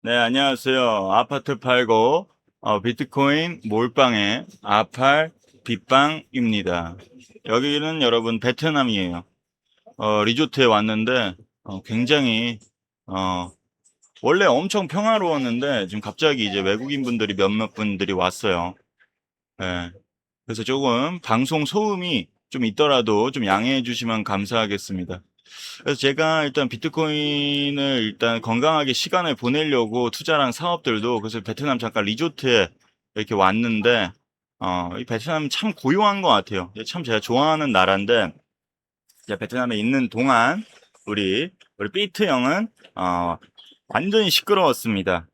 네, 안녕하세요. 아파트 팔고 비트코인 몰빵의 아팔 빗방입니다. 여기는 여러분 베트남이에요. 리조트에 왔는데 굉장히 어, 원래 엄청 평화로웠는데 지금 갑자기 이제 외국인 분들이 몇몇 분들이 왔어요. 예. 그래서 조금 방송 소음이 좀 있더라도 좀 양해해 주시면 감사하겠습니다. 그래서 제가 일단 비트코인을 일단 건강하게 시간을 보내려고 투자랑 사업들도 그래서 베트남 잠깐 리조트에 이렇게 왔는데 이 베트남 참 고요한 것 같아요. 참 제가 좋아하는 나라인데 이제 베트남에 있는 동안 우리 삐트 형은 완전히 시끄러웠습니다.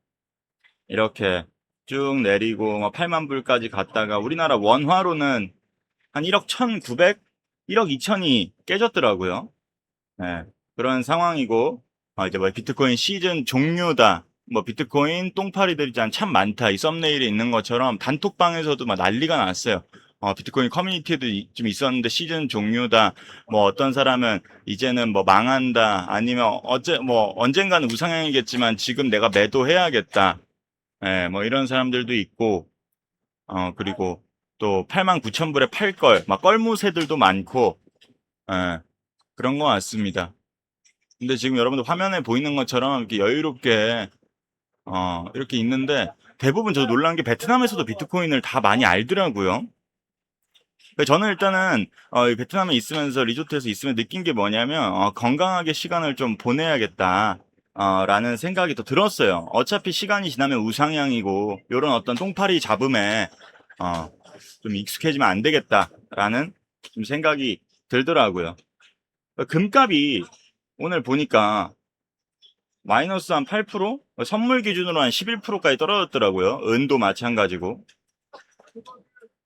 이렇게 쭉 내리고 8만 불까지 갔다가 우리나라 원화로는 한 1억 1,900, 1억 2천이 깨졌더라고요. 네, 그런 상황이고, 이제 뭐 비트코인 시즌 종료다. 뭐 비트코인 똥파리들이 참 많다. 이 썸네일에 있는 것처럼 단톡방에서도 막 난리가 났어요. 비트코인 커뮤니티도 좀 있었는데 시즌 종료다. 뭐 어떤 사람은 이제는 뭐 망한다. 아니면 뭐 언젠가는 우상향이겠지만 지금 내가 매도해야겠다. 예, 뭐 이런 사람들도 있고, 그리고 또 8만 9천 불에 팔 걸, 막 껄무새들도 많고, 예, 그런 것 같습니다. 근데 지금 여러분들 화면에 보이는 것처럼 이렇게 여유롭게 이렇게 있는데 대부분 저 놀란 게 베트남에서도 비트코인을 다 많이 알더라고요. 저는 일단은 이 베트남에 있으면서 리조트에서 있으면 느낀 게 뭐냐면 건강하게 시간을 좀 보내야겠다. 라는 생각이 더 들었어요. 어차피 시간이 지나면 우상향이고 이런 어떤 똥파리 잡음에 어, 좀 익숙해지면 안 되겠다라는 좀 생각이 들더라고요. 금값이 오늘 보니까 마이너스 한 8%? 선물 기준으로 한 11%까지 떨어졌더라고요. 은도 마찬가지고.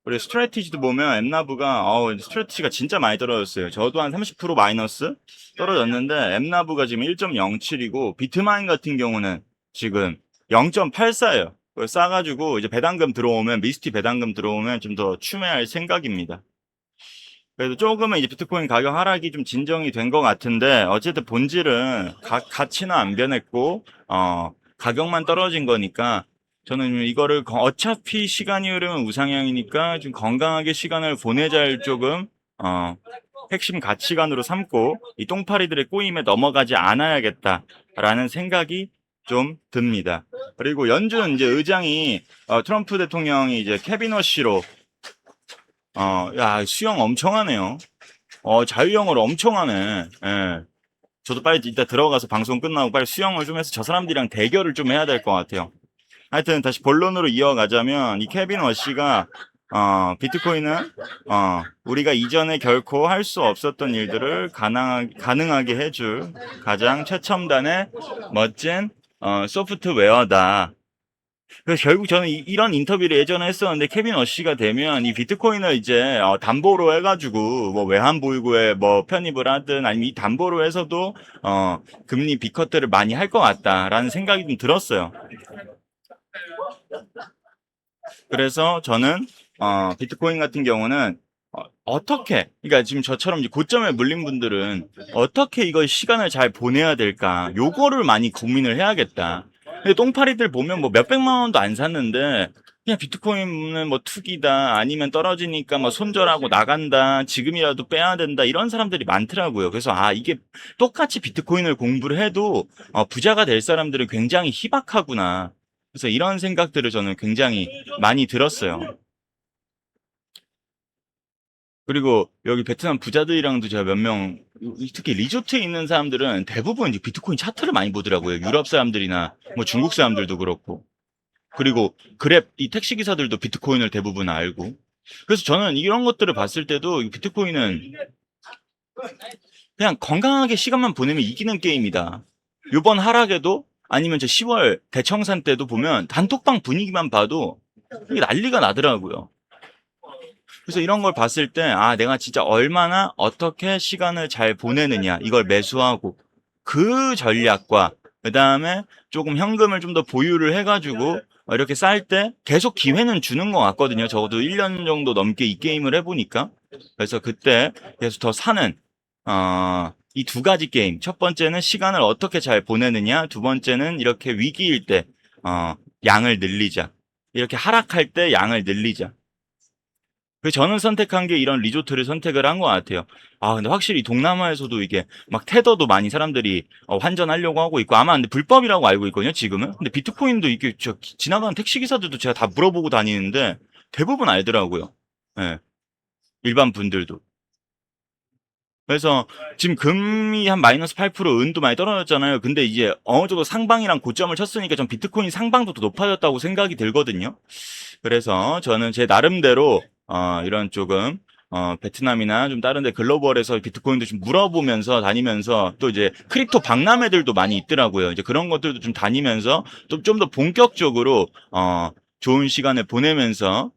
그리고 스트레티지도 보면 엠나브가 스트레티지가 진짜 많이 떨어졌어요. 저도 한 30% 마이너스 떨어졌는데 엠나브가 지금 1.07이고 비트마인 같은 경우는 지금 0.84예요. 싸가지고 이제 배당금 들어오면 미스티 배당금 들어오면 좀 더 추매할 생각입니다. 그래도 조금은 이제 비트코인 가격 하락이 좀 진정이 된 것 같은데 어쨌든 본질은 가치는 안 변했고 가격만 떨어진 거니까 저는 이거를 어차피 시간이 흐르면 우상향이니까 좀 건강하게 시간을 보내자를 조금 어, 핵심 가치관으로 삼고 이 똥파리들의 꼬임에 넘어가지 않아야겠다라는 생각이 좀 듭니다. 그리고 연준 이제 의장이 트럼프 대통령이 이제 캐비너시로 야, 수영 엄청 하네요. 자유형을 엄청 하네. 예. 저도 빨리 이따 들어가서 방송 끝나고 빨리 수영을 좀 해서 저 사람들이랑 대결을 좀 해야 될 것 같아요. 하여튼 다시 본론으로 이어가자면 이 케빈 워시가 비트코인은 우리가 이전에 결코 할 수 없었던 일들을 가능하게 해줄 가장 최첨단의 멋진 소프트웨어다. 그래서 결국 저는 런 인터뷰를 예전에 했었는데 케빈 어시가 되면 이 비트코인을 이제 담보로 해가지고 뭐 외환 보유고에 뭐 편입을 하든 아니면 이 담보로 해서도 금리 비커트를 많이 할 것 같다라는 생각이 좀 들었어요. 그래서 저는 비트코인 같은 경우는 어떻게 그러니까 지금 저처럼 이제 고점에 물린 분들은 어떻게 이걸 시간을 잘 보내야 될까 요거를 많이 고민을 해야겠다. 근데 똥파리들 보면 뭐 몇백만 원도 안 샀는데 그냥 비트코인은 뭐 투기다 아니면 떨어지니까 뭐 손절하고 나간다 지금이라도 빼야 된다 이런 사람들이 많더라고요. 그래서 이게 똑같이 비트코인을 공부를 해도 부자가 될 사람들은 굉장히 희박하구나. 그래서 이런 생각들을 저는 굉장히 많이 들었어요. 그리고 여기 베트남 부자들이랑도 제가 몇 명, 특히 리조트에 있는 사람들은 대부분 이제 비트코인 차트를 많이 보더라고요. 유럽 사람들이나 뭐 중국 사람들도 그렇고. 그리고 그랩, 이 택시 기사들도 비트코인을 대부분 알고. 그래서 저는 이런 것들을 봤을 때도 이 비트코인은 그냥 건강하게 시간만 보내면 이기는 게임이다. 요번 하락에도 아니면 저 10월 대청산 때도 보면 단톡방 분위기만 봐도 이게 난리가 나더라고요. 그래서 이런 걸 봤을 때, 내가 진짜 얼마나 어떻게 시간을 잘 보내느냐, 이걸 매수하고, 그 전략과, 그 다음에 조금 현금을 좀 더 보유를 해가지고, 이렇게 쌀 때 계속 기회는 주는 것 같거든요. 적어도 1년 정도 넘게 이 게임을 해보니까. 그래서 그때 계속 더 사는, 이 두 가지 게임. 첫 번째는 시간을 어떻게 잘 보내느냐. 두 번째는 이렇게 위기일 때, 양을 늘리자. 이렇게 하락할 때 양을 늘리자. 그래서 저는 선택한 게 이런 리조트를 선택을 한 것 같아요. 아, 근데 확실히 동남아에서도 이게 막 테더도 많이 사람들이 환전하려고 하고 있고 아마 근데 불법이라고 알고 있거든요, 지금은. 근데 비트코인도 이게 지나가는 택시기사들도 제가 다 물어보고 다니는데 대부분 알더라고요. 예, 일반 분들도. 그래서 지금 금이 한 마이너스 8% 은도 많이 떨어졌잖아요. 근데 이제 어느 정도 상방이랑 고점을 쳤으니까 전 비트코인 상방도 더 높아졌다고 생각이 들거든요. 그래서 저는 제 나름대로 이런 조금 베트남이나 좀 다른 데 글로벌에서 비트코인도 좀 물어보면서 다니면서 또 이제 크립토 박람회들도 많이 있더라고요. 이제 그런 것들도 좀 다니면서 또 좀 더 본격적으로 좋은 시간을 보내면서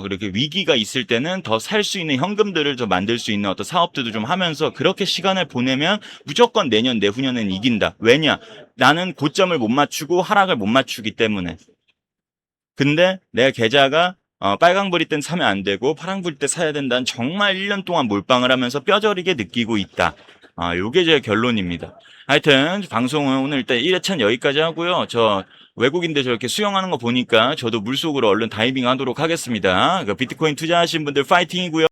그렇게 위기가 있을 때는 더 살 수 있는 현금들을 더 만들 수 있는 어떤 사업들도 좀 하면서 그렇게 시간을 보내면 무조건 내년, 내후년은 이긴다. 왜냐? 나는 고점을 못 맞추고 하락을 못 맞추기 때문에. 근데 내 계좌가 빨강불일 땐 사면 안 되고 파랑불일 때 사야 된다는 정말 1년 동안 몰빵을 하면서 뼈저리게 느끼고 있다. 요게 제 결론입니다. 하여튼 방송은 오늘 일단 1회차는 여기까지 하고요. 저 외국인들 저렇게 수영하는 거 보니까 저도 물속으로 얼른 다이빙 하도록 하겠습니다. 비트코인 투자하신 분들 파이팅이고요.